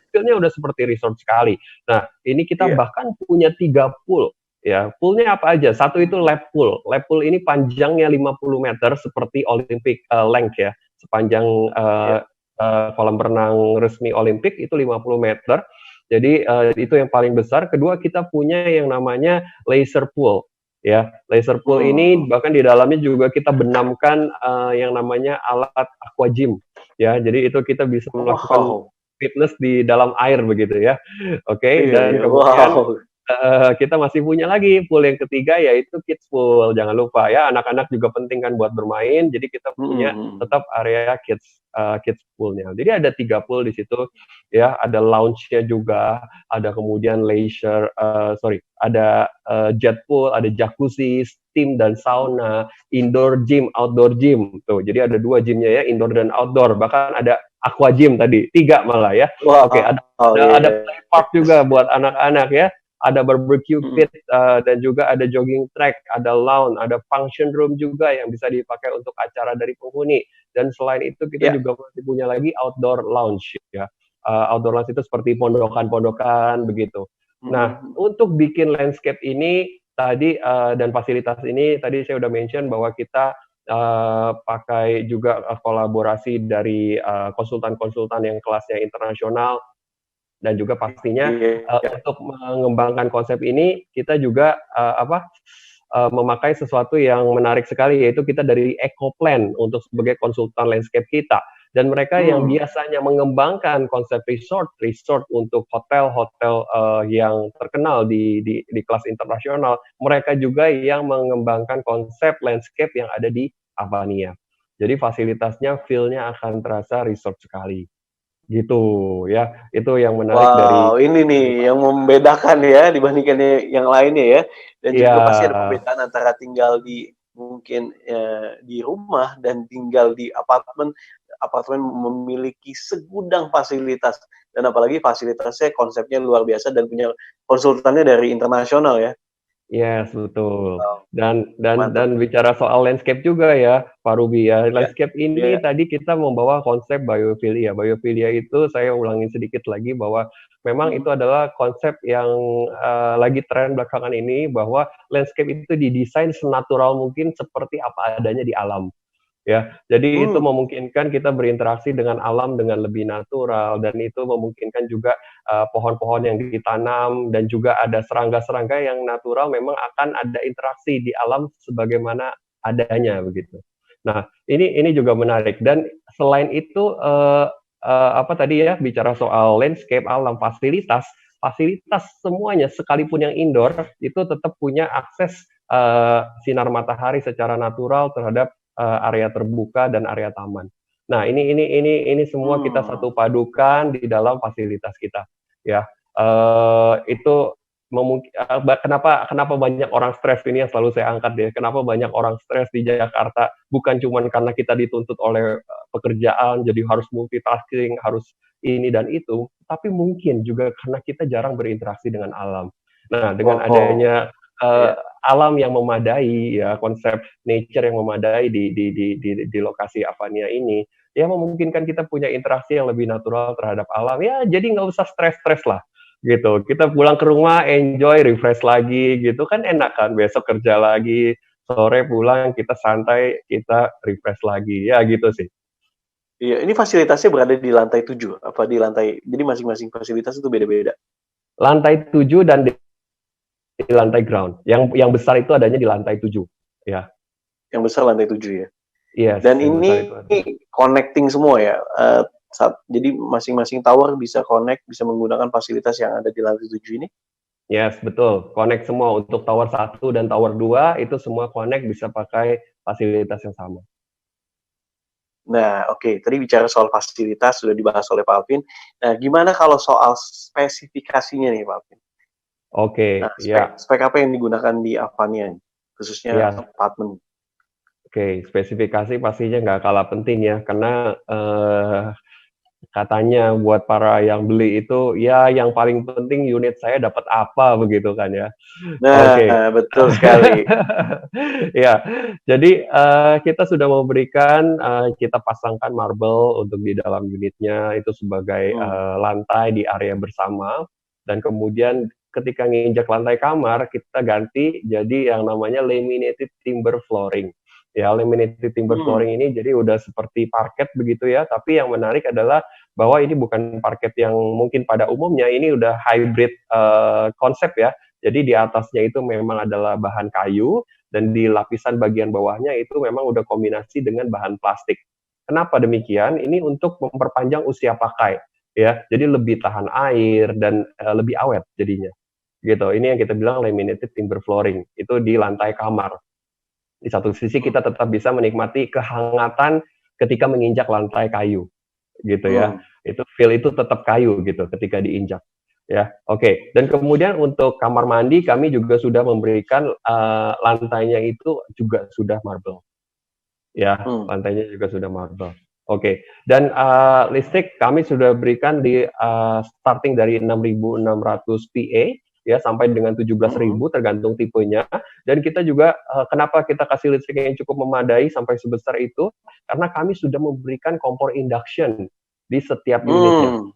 feel-nya udah seperti resort sekali. Nah, ini kita bahkan punya 3 pool. Ya, poolnya apa aja? Satu itu lap pool. Lap pool ini panjangnya 50 meter seperti Olympic length ya. Sepanjang kolam renang resmi Olimpik itu 50 meter. Jadi itu yang paling besar. Kedua kita punya yang namanya laser pool. Ya, laser pool ini bahkan di dalamnya juga kita benamkan yang namanya alat aqua gym. Ya, jadi itu kita bisa melakukan fitness di dalam air begitu ya. Oke, dan kemudian kita masih punya lagi pool yang ketiga yaitu kids pool. Jangan lupa ya, anak-anak juga penting kan buat bermain. Jadi kita punya tetap area kids poolnya. Jadi ada 3 pool di situ ya, ada lounge-nya juga, ada kemudian ada jet pool, ada jacuzzi, steam dan sauna, indoor gym, outdoor gym. Tuh, jadi ada 2 gymnya ya, indoor dan outdoor. Bahkan ada aqua gym tadi, 3 malah ya. Oke, ada play park juga buat anak-anak ya. Ada barbecue pit dan juga ada jogging track, ada lawn, ada function room juga yang bisa dipakai untuk acara dari penghuni. Dan selain itu kita juga masih punya lagi outdoor lounge ya. Outdoor lounge itu seperti pondokan-pondokan begitu. Nah, untuk bikin landscape ini tadi dan fasilitas ini tadi saya udah mention bahwa kita pakai juga kolaborasi dari konsultan-konsultan yang kelasnya internasional. Dan juga pastinya untuk mengembangkan konsep ini kita juga memakai sesuatu yang menarik sekali, yaitu kita dari Ecoplan untuk sebagai konsultan landscape kita. Dan mereka yang biasanya mengembangkan konsep resort untuk hotel-hotel yang terkenal di kelas internasional, mereka juga yang mengembangkan konsep landscape yang ada di Avania. Jadi fasilitasnya, feel-nya akan terasa resort sekali. Gitu ya, itu yang menarik dari ini nih yang membedakan ya dibandingkan yang lainnya ya, dan juga pasti ada perbedaan antara tinggal di mungkin di rumah dan tinggal di apartemen memiliki segudang fasilitas dan apalagi fasilitasnya konsepnya luar biasa dan punya konsultannya dari internasional ya. Yes, betul. Dan bicara soal landscape juga ya, Pak Ruby ya. Landscape ini tadi kita membawa konsep biophilia. Biophilia itu saya ulangi sedikit lagi bahwa memang itu adalah konsep yang lagi tren belakangan ini, bahwa landscape itu didesain senatural mungkin seperti apa adanya di alam. Ya, jadi itu memungkinkan kita berinteraksi dengan alam dengan lebih natural, dan itu memungkinkan juga pohon-pohon yang ditanam dan juga ada serangga-serangga yang natural memang akan ada interaksi di alam sebagaimana adanya begitu. Nah, ini juga menarik. Dan selain itu tadi ya, bicara soal landscape, alam, fasilitas semuanya sekalipun yang indoor itu tetap punya akses sinar matahari secara natural terhadap area terbuka dan area taman. Nah, ini semua kita satu padukan di dalam fasilitas kita. Ya, itu kenapa banyak orang stres, ini yang selalu saya angkat ya. Kenapa banyak orang stres di Jakarta? Bukan cuma karena kita dituntut oleh pekerjaan, jadi harus multitasking, harus ini dan itu, tapi mungkin juga karena kita jarang berinteraksi dengan alam. Nah, dengan Oh, adanya iya. alam yang memadai, ya konsep nature yang memadai di lokasi Avania ini, ya memungkinkan kita punya interaksi yang lebih natural terhadap alam. Ya, jadi nggak usah stres-stres lah, gitu. Kita pulang ke rumah, enjoy, refresh lagi, gitu kan enak kan. Besok kerja lagi, sore pulang kita santai, kita refresh lagi, ya gitu sih. Iya, ini fasilitasnya berada di lantai 7, apa di lantai, jadi masing-masing fasilitas itu beda-beda? Lantai 7 dan di lantai ground. Yang besar itu adanya di lantai 7, ya. Yang besar lantai 7 ya? Yes, Dan yang besar ini itu ada. connecting semua ya? Jadi masing-masing tower bisa connect, bisa menggunakan fasilitas yang ada di lantai 7 ini? Yes, betul. Connect semua untuk tower 1 dan tower 2 itu semua connect bisa pakai fasilitas yang sama. Nah, oke. Tadi bicara soal fasilitas sudah dibahas oleh Pak Alvin. Nah, gimana kalau soal spesifikasinya nih, Pak Alvin? Oke, Nah, ya, spek apa yang digunakan di Avania, khususnya ya. apartemen? Oke, spesifikasi pastinya nggak kalah penting ya, karena katanya buat para yang beli itu, ya yang paling penting unit saya dapat apa begitu kan ya. Oke. Nah, betul sekali. Ya, jadi kita sudah memberikan, kita pasangkan marble untuk di dalam unitnya itu sebagai Hmm. lantai di area bersama, dan kemudian ketika nginjak lantai kamar kita ganti jadi yang namanya laminated timber flooring. Ya, laminated timber Hmm. flooring ini jadi udah seperti parket begitu ya, tapi yang menarik adalah bahwa ini bukan parket yang mungkin pada umumnya, ini udah hybrid konsep ya. Jadi di atasnya itu memang adalah bahan kayu, dan di lapisan bagian bawahnya itu memang udah kombinasi dengan bahan plastik. Kenapa demikian? Ini untuk memperpanjang usia pakai, ya. Jadi lebih tahan air dan lebih awet jadinya. Gitu. Ini yang kita bilang laminated timber flooring. Itu di lantai kamar. Di satu sisi kita tetap bisa menikmati kehangatan ketika menginjak lantai kayu, gitu ya. Hmm. Itu feel itu tetap kayu gitu ketika diinjak. Ya, oke. Dan kemudian untuk kamar mandi kami juga sudah memberikan lantainya itu juga sudah marble. Ya, Hmm. lantainya juga sudah marble. Oke. Dan listrik kami sudah berikan di starting dari 6.600 PA ya sampai dengan 17.000 tergantung tipenya. Dan kita juga kenapa kita kasih listrik yang cukup memadai sampai sebesar itu? Karena kami sudah memberikan kompor induction di setiap unitnya. Hmm.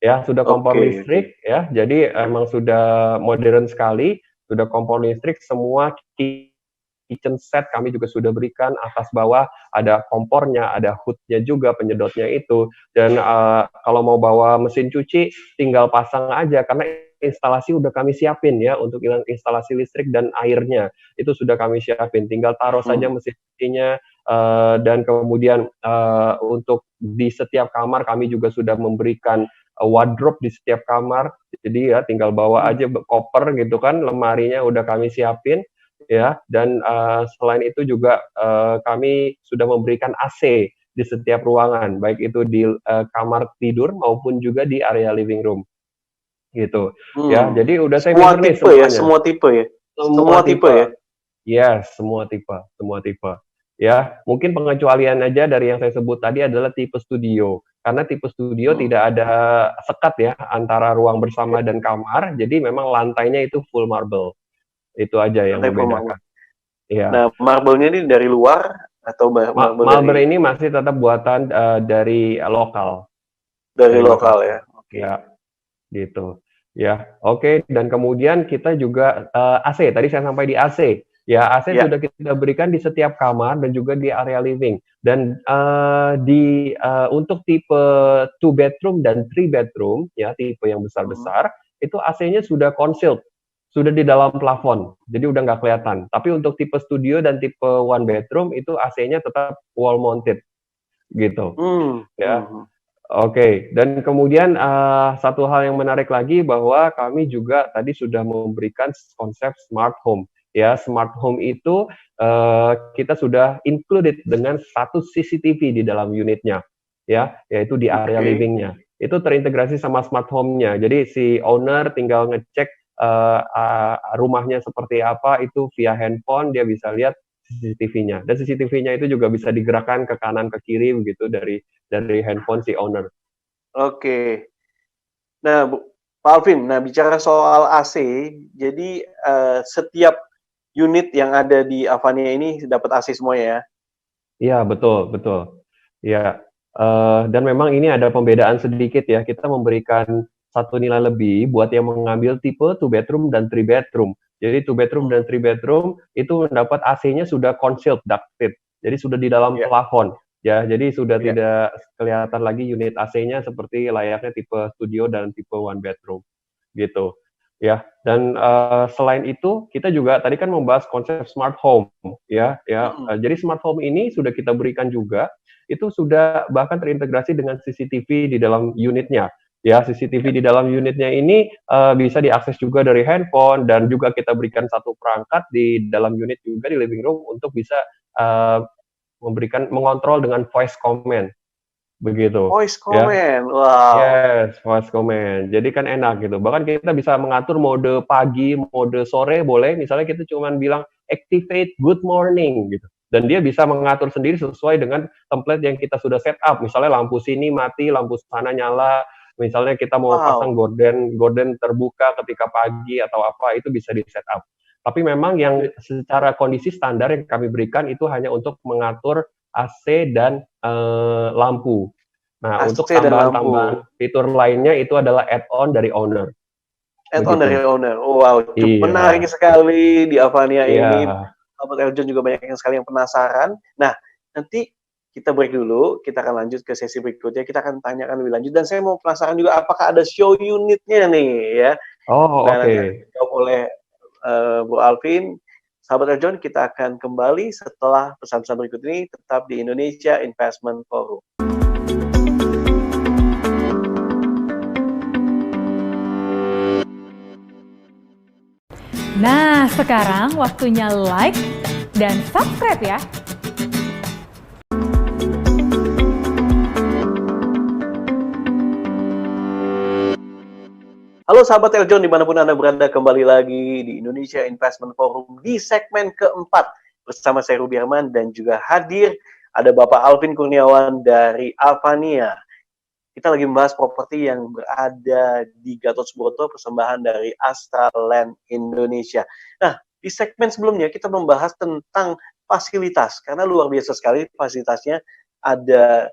Ya, sudah kompor Oke, listrik ya. Jadi emang sudah modern sekali, sudah kompor listrik, semua kitchen set kami juga sudah berikan atas bawah, ada kompornya, ada hood-nya juga, penyedotnya itu. Dan kalau mau bawa mesin cuci tinggal pasang aja karena instalasi udah kami siapin ya untuk instalasi listrik dan airnya. Itu sudah kami siapin, tinggal taruh saja mesin cucinya. Dan kemudian untuk di setiap kamar kami juga sudah memberikan wardrobe di setiap kamar. Jadi ya tinggal bawa aja koper gitu kan, lemarinya udah kami siapin ya. Dan selain itu juga kami sudah memberikan AC di setiap ruangan, baik itu di kamar tidur maupun juga di area living room gitu ya. Jadi udah saya Semua furnish tipe ya, semuanya, semua tipe ya, semua semua tipe tipe. ya. Yes, semua tipe ya. Mungkin pengecualian aja dari yang saya sebut tadi adalah tipe studio, karena tipe studio tidak ada sekat ya antara ruang bersama dan kamar, jadi memang lantainya itu full marble. Itu aja yang Lantai full marble. membedakan. Iya. Nah, marble-nya ini dari luar atau marble Marble dari ini masih tetap buatan dari lokal. lokal ya? Oke. Ya, gitu. Ya, oke. Dan kemudian kita juga AC. Tadi saya sampai di AC. Ya, AC Ya. sudah kita berikan di setiap kamar dan juga di area living. Dan untuk tipe 2 bedroom dan 3 bedroom, ya tipe yang besar-besar, itu AC-nya sudah concealed, sudah di dalam plafon, jadi udah nggak kelihatan. Tapi untuk tipe studio dan tipe 1 bedroom itu AC-nya tetap wall mounted, gitu. Ya. Oke, dan kemudian satu hal yang menarik lagi bahwa kami juga tadi sudah memberikan konsep smart home. Ya, smart home itu kita sudah included dengan satu CCTV di dalam unitnya, ya, yaitu di area livingnya. Itu terintegrasi sama smart home-nya. Jadi si owner tinggal ngecek rumahnya seperti apa itu via handphone, dia bisa lihat CCTV-nya. Dan CCTV-nya itu juga bisa digerakkan ke kanan ke kiri begitu dari handphone si owner. Oke. Nah, Pak Alvin, nah bicara soal AC, jadi setiap unit yang ada di Avania ini dapat AC semuanya ya? Iya, betul, betul. Ya, dan memang ini ada pembedaan sedikit ya. Kita memberikan satu nilai lebih buat yang mengambil tipe 2 bedroom dan 3 bedroom. Jadi 2 bedroom dan 3 bedroom itu mendapat AC-nya sudah concealed ducted. Jadi sudah di dalam Iya, plafon. Ya, jadi sudah iya. tidak kelihatan lagi unit AC-nya seperti layaknya tipe studio dan tipe 1 bedroom gitu. Ya, dan selain itu kita juga tadi kan membahas konsep smart home ya. Mm-mm. Jadi smart home ini sudah kita berikan juga itu sudah bahkan terintegrasi dengan CCTV di dalam unitnya. Ya, CCTV di dalam unitnya ini bisa diakses juga dari handphone dan juga kita berikan satu perangkat di dalam unit juga di living room untuk bisa uh, mengontrol dengan voice command begitu. Voice Ya. command, wow. Yes, voice command. Jadi kan enak gitu. Bahkan kita bisa mengatur mode pagi, mode sore boleh. Misalnya kita cuma bilang activate good morning gitu. Dan dia bisa mengatur sendiri sesuai dengan template yang kita sudah set up. Misalnya lampu sini mati, lampu sana nyala. Misalnya kita mau pasang Wow. gorden terbuka ketika pagi atau apa, itu bisa di set up. Tapi memang yang secara kondisi standar yang kami berikan itu hanya untuk mengatur AC dan lampu. Nah, untuk AC dan lampu. tambahan-tambahan fitur lainnya itu adalah add-on dari owner. Add-on dari Begitu. owner. Wow, cukup menarik Iya, sekali di Avania ini. iya. Sahabat Eljon juga banyak yang sekali yang penasaran. Nah, nanti kita break dulu. Kita akan lanjut ke sesi berikutnya. Kita akan tanyakan lebih lanjut. Dan saya mau penasaran juga apakah ada show unitnya nih ya. Oh, Nah, nanti akan oke. dijawab oleh Bu Alvin. Sahabat Eljon, kita akan kembali setelah pesan-pesan berikut ini tetap di Indonesia Investment Forum. Nah, sekarang waktunya like dan subscribe ya. Halo sahabat Eljon, dimanapun Anda berada, kembali lagi di Indonesia Investment Forum di segmen keempat bersama saya Ruby Herman dan juga hadir ada Bapak Alvin Kurniawan dari Avania. Kita lagi membahas properti yang berada di Gatot Subroto, persembahan dari Astra Land Indonesia. Nah, di segmen sebelumnya kita membahas tentang fasilitas, karena luar biasa sekali fasilitasnya. Ada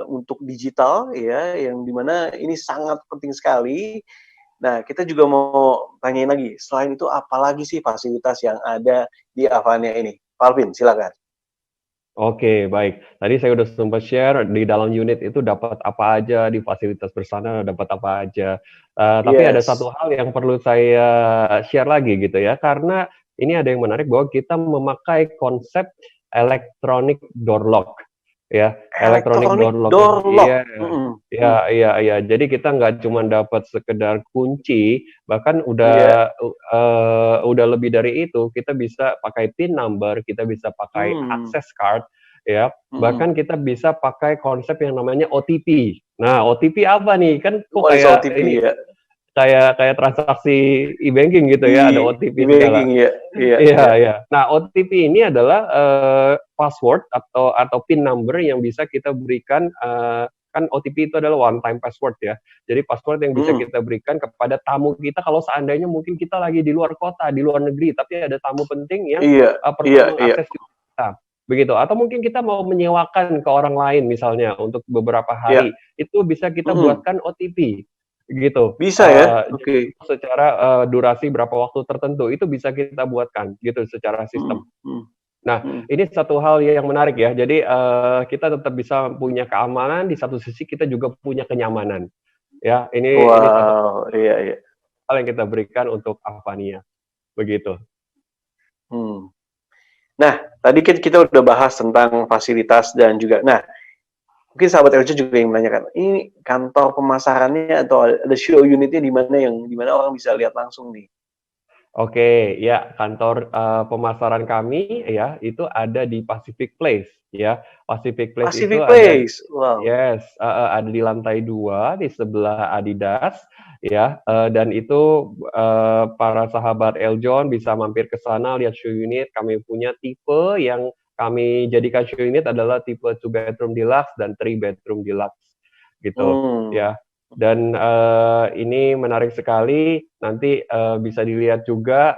untuk digital, ya, yang dimana ini sangat penting sekali. Nah, kita juga mau tanyain lagi, selain itu apalagi sih fasilitas yang ada di Avania ini? Pak Alvin, silakan. Oke, baik. Tadi saya udah sempat share di dalam unit itu dapat apa aja, di fasilitas bersana dapat apa aja. Tapi ada Yes. satu hal yang perlu saya share lagi gitu ya, karena ini ada yang menarik bahwa kita memakai konsep electronic door lock. Ya, electronic door lock. Door lock. Iya, iya. Jadi kita nggak cuma dapat sekedar kunci, bahkan Iya. udah lebih dari itu. Kita bisa pakai PIN number, kita bisa pakai access card, ya. Bahkan kita bisa pakai konsep yang namanya OTP. Nah, OTP apa nih? Kan kok What is kayak OTP ini ya? kayak transaksi e-banking gitu ya, ada OTP segala. banking ya. Iya. Nah, OTP ini adalah password atau PIN number yang bisa kita berikan. Kan OTP itu adalah one time password ya. Jadi password yang bisa kita berikan kepada tamu kita kalau seandainya mungkin kita lagi di luar kota, di luar negeri, tapi ada tamu penting yang perlu mengakses kita. Begitu. Atau mungkin kita mau menyewakan ke orang lain misalnya untuk beberapa hari, itu bisa kita buatkan OTP. Gitu. Bisa ya? Oke. Secara durasi berapa waktu tertentu itu bisa kita buatkan gitu secara sistem. Nah, ini satu hal yang menarik ya. Jadi kita tetap bisa punya keamanan, di satu sisi kita juga punya kenyamanan. Ya, ini satu hal yang kita berikan untuk Avania. Begitu. Nah, tadi kan kita udah bahas tentang fasilitas dan juga, nah, mungkin sahabat LC juga yang menanyakan, ini kantor pemasarannya atau ada show unitnya di mana orang bisa lihat langsung nih? Oke, ya, kantor pemasaran kami ya itu ada di Pacific Place ya. Pacific Place itu Pacific ada Place. Wow. yes, ada di lantai 2 di sebelah Adidas, ya. Dan itu para sahabat Eljon bisa mampir ke sana lihat show unit. Kami punya tipe yang kami jadikan show unit adalah tipe 2 bedroom deluxe dan 3 bedroom deluxe gitu, Hmm. ya. Dan ini menarik sekali. Nanti bisa dilihat juga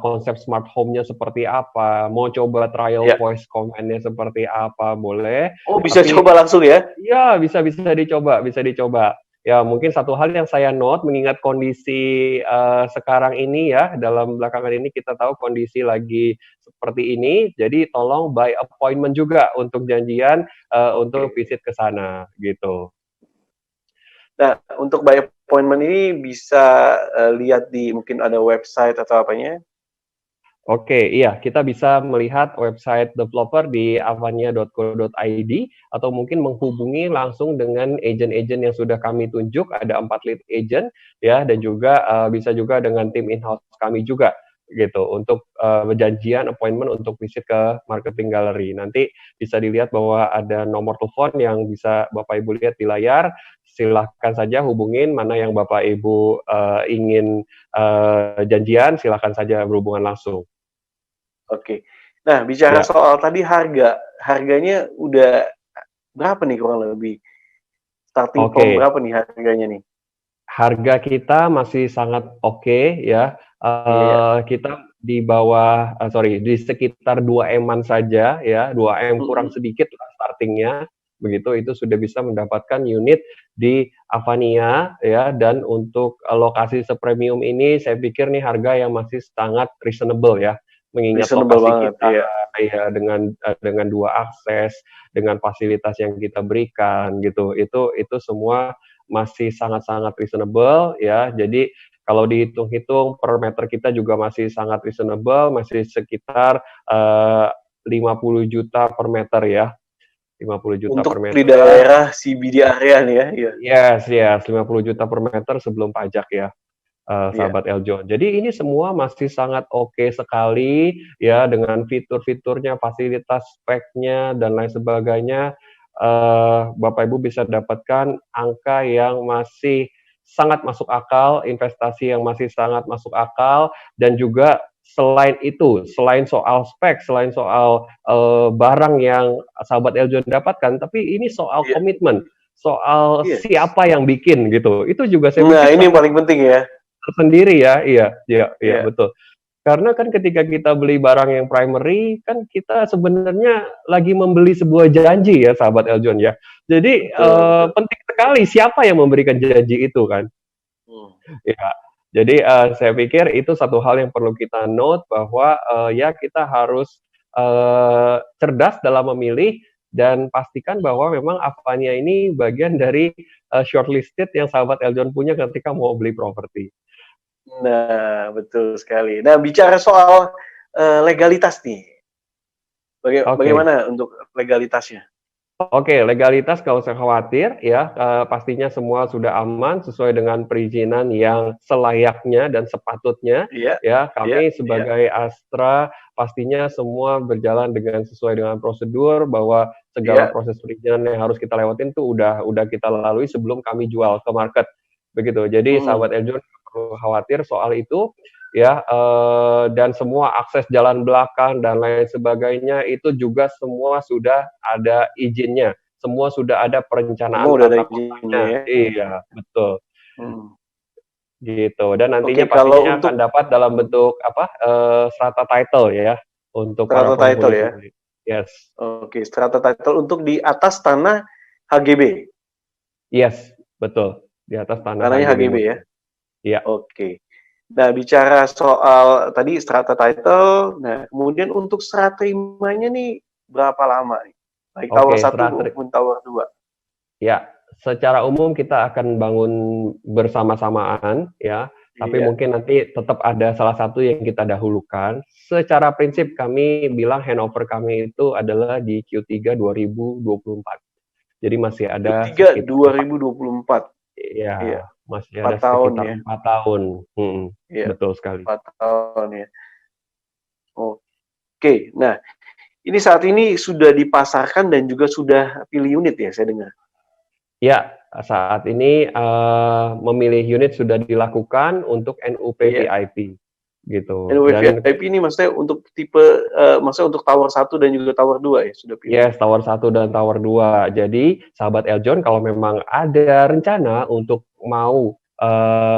konsep smart home-nya seperti apa. Mau coba trial Ya. voice command-nya seperti apa, boleh. Oh, bisa Tapi coba langsung ya? ya bisa dicoba. Ya mungkin satu hal yang saya note mengingat kondisi sekarang ini ya, dalam belakangan ini kita tahu kondisi lagi seperti ini, jadi tolong by appointment juga untuk janjian untuk Oke. visit ke sana gitu. Nah, untuk by appointment ini bisa lihat di mungkin ada website atau apanya? Oke, iya, kita bisa melihat website developer di avania.co.id atau mungkin menghubungi langsung dengan agent-agent yang sudah kami tunjuk, ada 4 lead agent ya, dan juga bisa juga dengan tim in-house kami juga gitu untuk berjanjian appointment untuk visit ke marketing gallery. Nanti bisa dilihat bahwa ada nomor telepon yang bisa Bapak Ibu lihat di layar. Silahkan saja hubungin mana yang Bapak Ibu ingin janjian, silahkan saja berhubungan langsung. Oke. Nah, bicara Ya, soal tadi harganya udah berapa nih kurang lebih? Starting from oke. berapa nih harganya nih? Harga kita masih sangat oke ya. Iya. Kita di bawah, sorry, di sekitar 2 M-an saja ya, 2 M kurang Mhm. sedikit lah startingnya. Begitu itu sudah bisa mendapatkan unit di Avania ya, dan untuk lokasi sepremium ini saya pikir nih harga yang masih sangat reasonable ya, mengingat Reasonable lokasi banget, kita iya. ya dengan 2 akses, dengan fasilitas yang kita berikan gitu. Itu semua masih sangat-sangat reasonable ya. Jadi kalau dihitung-hitung per meter kita juga masih sangat reasonable, masih sekitar 50 juta per meter ya. 50 juta per Untuk di meter. daerah CBD area nih ya, iya. Yes, 50 juta per meter sebelum pajak ya, Iya. sahabat Eljon. Jadi ini semua masih sangat oke sekali ya dengan fitur-fiturnya, fasilitas speknya dan lain sebagainya. Bapak Ibu bisa dapatkan angka yang masih sangat masuk akal, investasi yang masih sangat masuk akal, dan juga selain itu, selain soal spek, selain soal barang yang sahabat Eljon dapatkan, tapi ini soal Iya. komitmen, soal Yes. siapa yang bikin gitu. Itu juga saya Nah, pikir ini yang satu paling penting ya. tersendiri ya. Iya, Iya. betul. Karena kan ketika kita beli barang yang primary, kan kita sebenarnya lagi membeli sebuah janji ya, sahabat Eljon ya. Jadi Betul, betul. penting sekali siapa yang memberikan janji itu kan. Hmm. Ya, jadi saya pikir itu satu hal yang perlu kita note bahwa ya kita harus cerdas dalam memilih dan pastikan bahwa memang Avania ini bagian dari shortlisted yang sahabat Eljon punya ketika mau beli properti. Nah, betul sekali. Nah, bicara soal legalitas nih. Oke. Bagaimana untuk legalitasnya? Oke, legalitas nggak usah khawatir ya, pastinya semua sudah aman sesuai dengan perizinan yang selayaknya dan sepatutnya Iya, ya. iya, Kami iya. sebagai Astra pastinya semua berjalan sesuai dengan prosedur, bahwa segala Iya. proses perizinan yang harus kita lewatin tuh udah kita lalui sebelum kami jual ke market, begitu. Jadi Hmm. sahabat Eljon nggak perlu khawatir soal itu ya, dan semua akses jalan belakang dan lain sebagainya itu juga semua sudah ada izinnya, semua sudah ada perencanaan Semua udah ada tata izinnya kotanya. ya. Iya, betul, Hmm. gitu. Dan nantinya Oke, kalau pastinya akan untuk dapat dalam bentuk apa, strata title ya, untuk para strata title ya. penghuni-penghuni. Yes, Oke, strata title untuk di atas tanah HGB. yes, betul, di atas tanah Tanahnya HGB HGB ya. murni. Iya, Oke. Nah, bicara soal tadi strata title, nah kemudian untuk serah terimanya nih berapa lama nih? Baik tower oke, 1 maupun tower 2. ya, secara umum kita akan bangun bersama-samaan ya, tapi Iya. mungkin nanti tetap ada salah satu yang kita dahulukan. Secara prinsip kami bilang handover kami itu adalah di Q3 2024. Jadi masih ada Q3 sekitar 2024. Iya, ya, masih 4 ada tahun sekitar ya. 4 tahun. Iya, Betul sekali. 4 tahun ya. Oke. Nah, ini saat ini sudah dipasarkan dan juga sudah pilih unit ya, saya dengar. Ya, saat ini memilih unit sudah dilakukan untuk NUP VIP gitu. NUP VIP ini maksudnya untuk tipe, maksudnya untuk Tower 1 dan juga Tower 2 ya sudah pilih? Yes, Tower 1 dan Tower 2. Jadi, sahabat Eljon kalau memang ada rencana untuk mau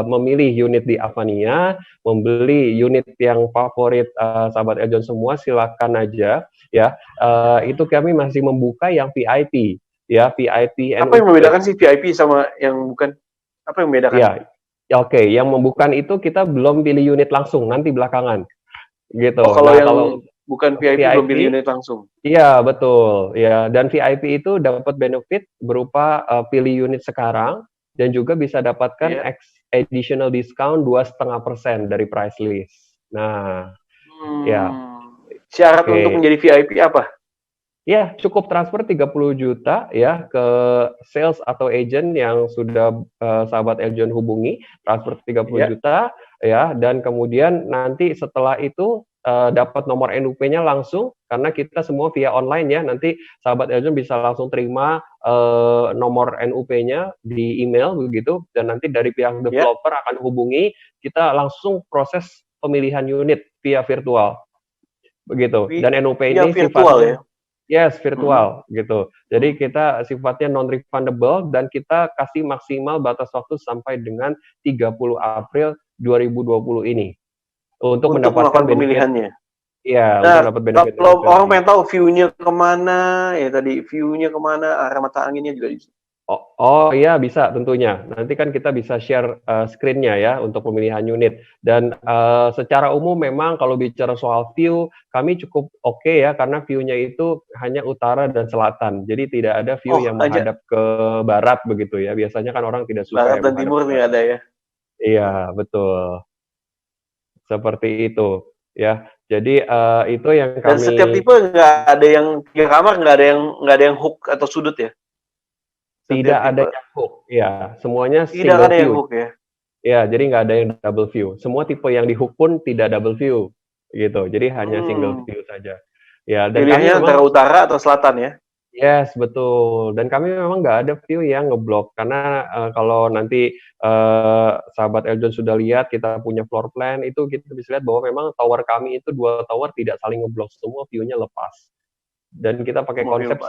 memilih unit di Avania, membeli unit yang favorit sahabat Eljon semua, silakan aja ya. Itu kami masih membuka yang VIP ya, VIP. Apa yang membedakan sih VIP sama yang bukan? Apa yang membedakan? Ya, oke, yang membukan itu kita belum pilih unit langsung, nanti belakangan gitu. Oh, kalau yang bukan VIP belum pilih unit langsung? Iya, betul. Ya, dan VIP itu dapat benefit berupa pilih unit sekarang, dan juga bisa dapatkan additional discount 2,5% dari price list. Nah, ya. Syarat untuk menjadi VIP apa? Ya, cukup transfer 30 juta ya ke sales atau agent yang sudah sahabat Eljon hubungi, transfer 30 juta ya, dan kemudian nanti setelah itu dapat nomor NUP-nya langsung, karena kita semua via online ya, nanti sahabat Eljon bisa langsung terima nomor NUP-nya di email begitu, dan nanti dari pihak developer akan hubungi, kita langsung proses pemilihan unit via virtual begitu. Dan NUP ini sifatnya virtual gitu. Jadi kita sifatnya non-refundable dan kita kasih maksimal batas waktu sampai dengan 30 April 2020 ini. Untuk mendapatkan pemilihannya. Iya, nah, untuk dapat benefit. Kalau orang pengen tahu view-nya kemana, ya tadi view-nya kemana, arah mata anginnya juga bisa. Oh iya, bisa tentunya. Nanti kan kita bisa share screen-nya ya untuk pemilihan unit. Dan secara umum memang kalau bicara soal view, kami cukup oke ya, karena view-nya itu hanya utara dan selatan. Jadi tidak ada view yang menghadap ke barat begitu ya. Biasanya kan orang tidak suka. Barat dan timur nih ada ya. Iya, betul. Seperti itu ya. Jadi itu yang kami. Dan setiap tipe nggak ada yang 3 kamar, nggak ada yang hook atau sudut ya? Tidak ada yang hook, ya. Semuanya tidak single ada view. Yang hook ya? Ya, jadi nggak ada yang double view. Semua tipe yang di hook pun tidak double view, gitu. Jadi hanya single view saja. Ya, dan pilihannya antara utara atau selatan ya? Yes, betul. Dan kami memang nggak ada view yang ngeblok, karena kalau nanti sahabat Eljon sudah lihat kita punya floor plan, itu kita bisa lihat bahwa memang tower kami itu 2 tower tidak saling ngeblok, semua view-nya lepas. Dan kita pakai konsep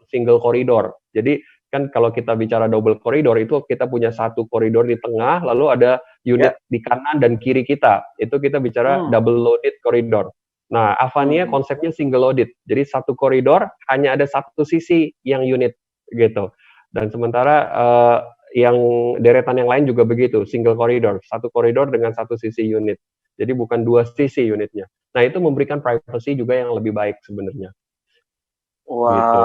single koridor. Jadi kan kalau kita bicara double koridor itu kita punya satu koridor di tengah, lalu ada unit di kanan dan kiri kita. Itu kita bicara double loaded koridor. Nah, Avania konsepnya single loaded. Jadi satu koridor hanya ada satu sisi yang unit gitu. Dan sementara yang deretan yang lain juga begitu, single koridor. Satu koridor dengan satu sisi unit. Jadi bukan 2 sisi unitnya. Nah, itu memberikan privacy juga yang lebih baik sebenarnya. Wow. Gitu.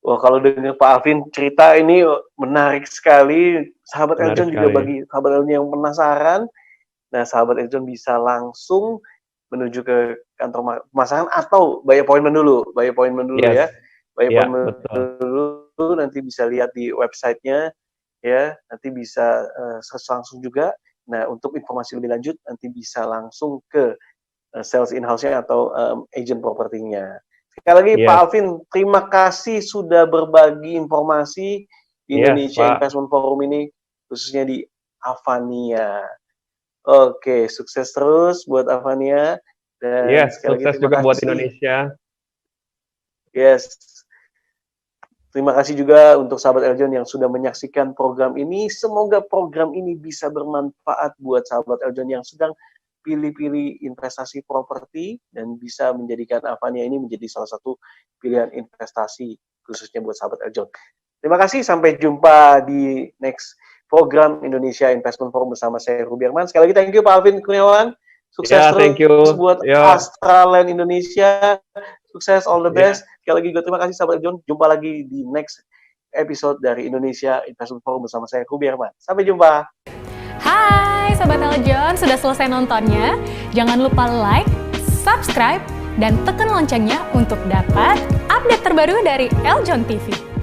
Wah, kalau dengar Pak Alvin cerita ini menarik sekali. Sahabat Eljon juga bagi sahabat Eljon yang penasaran. Nah, sahabat Eljon bisa langsung menuju ke kantor pemasaran atau by appointment dulu. By appointment dulu ya. By appointment dulu, nanti bisa lihat di websitenya ya. Nanti bisa search langsung juga. Nah, untuk informasi lebih lanjut nanti bisa langsung ke sales in-house-nya atau agent propertinya. Sekali lagi Pak Alvin, terima kasih sudah berbagi informasi di Indonesia Investment Forum ini, khususnya di Avania. Oke, sukses terus buat Avania. Dan sukses juga buat Indonesia. Yes. Terima kasih juga untuk sahabat Eljon yang sudah menyaksikan program ini. Semoga program ini bisa bermanfaat buat sahabat Eljon yang sedang pilih-pilih investasi properti dan bisa menjadikan Avania ini menjadi salah satu pilihan investasi khususnya buat sahabat Eljon. Terima kasih, sampai jumpa di next program Indonesia Investment Forum bersama saya Ruby Herman. Sekali lagi thank you Pak Alvin Kurniawan. Sukses terus buat Astraland Indonesia. Sukses, all the best. Sekali lagi terima kasih sahabat Eljon. Jumpa lagi di next episode dari Indonesia Investment Forum bersama saya Ruby Herman. Sampai jumpa. Hai Sobat Eljon, sudah selesai nontonnya? Jangan lupa like, subscribe, dan tekan loncengnya untuk dapat update terbaru dari Eljon TV.